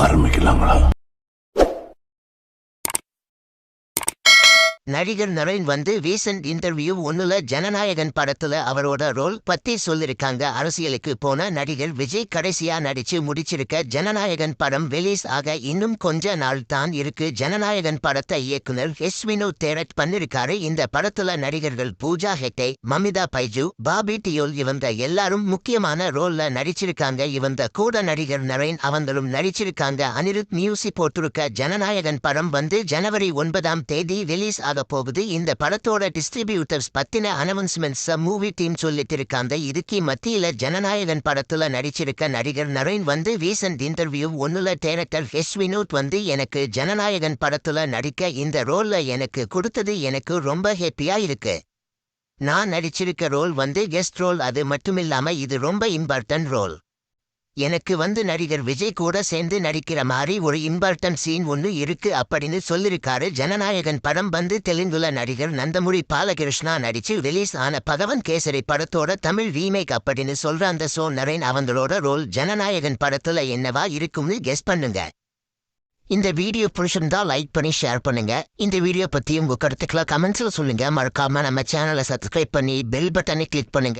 ஆரம்பிக்கலாங்களா? நடிகர் நரேன் வந்து ரீசன்ட் இன்டர்வியூ ஒண்ணுல ஜனநாயகன் படத்துல அவரோட ரோல் பத்தி சொல்லிருக்காங்க. அரசியலுக்கு போன நடிகர் விஜய் கடைசியா நடிச்சு முடிச்சிருக்க ஜனநாயகன் படம் ரிலீஸ் ஆக இன்னும் கொஞ்ச நாள் தான் இருக்கு. ஜனநாயகன் படத்தை இயக்குனர் எஸ் வினோத் டைரக்ட் பண்ணிருக்காரு. இந்த படத்துல நடிகர்கள் பூஜா ஹெக்டே, மமிதா பைஜு, பாபி டியோல் இவங்க எல்லாரும் முக்கியமான ரோல்ல நடிச்சிருக்காங்க. இவங்க கூட நடிகர் நரேன் அவங்களும் நடிச்சிருக்காங்க. அனிருத் மியூசிக் போட்டிருக்க ஜனநாயகன் படம் வந்து ஜனவரி 9ஆம் தேதி ரிலீஸ் ஆக போகுது. இந்த படத்தோட டிஸ்ட்ரிபியூட்டர்ஸ் பத்தின அனௌன்ஸ்மெண்ட்ஸ் மூவி டீம் சொல்லிட்டு இருக்காங்க. இதுக்கு மத்தியில ஜனநாயகன் படத்துல நடிச்சிருக்க நடிகர் நரேன் வந்து ரீசன்ட் இன்டர்வியூ ஒன்னுல டைரக்டர் எஸ் வினோத் வந்து எனக்கு ஜனநாயகன் படத்துல நடிக்க இந்த ரோல்ல எனக்கு கொடுத்தது எனக்கு ரொம்ப ஹேப்பியா இருக்கு. நான் நடிச்சிருக்க ரோல் வந்து கெஸ்ட் ரோல். அது மட்டுமில்லாம இது ரொம்ப இம்பார்ட்டன்ட் ரோல். எனக்கு வந்து நடிகர் விஜய் கூட சேர்ந்து நடிக்கிற மாதிரி ஒரு இம்பார்ட்டன்ட் சீன் ஒன்று இருக்கு அப்படின்னு சொல்லிருக்காரு. ஜனநாயகன் படம் வந்து தெலுங்குல நடிகர் நந்தமுரி பாலகிருஷ்ணா நடிச்சு ரிலீஸ் ஆன பகவன் கேசரி படத்தோட தமிழ் ரீமேக் அப்படின்னு சொல்ற அந்த நரேன் அவங்களோட ரோல் ஜனநாயகன் படத்துல என்னவா இருக்கும்னு கெஸ் பண்ணுங்க. இந்த வீடியோ பிடிச்சிருந்தா லைக் பண்ணி ஷேர் பண்ணுங்க. இந்த வீடியோ பத்தி உங்க கருத்துக்களை கமெண்ட்ஸ்ல சொல்லுங்க. மறக்காம நம்ம சேனலை சப்ஸ்கிரைப் பண்ணி பெல் பட்டனை கிளிக் பண்ணுங்க.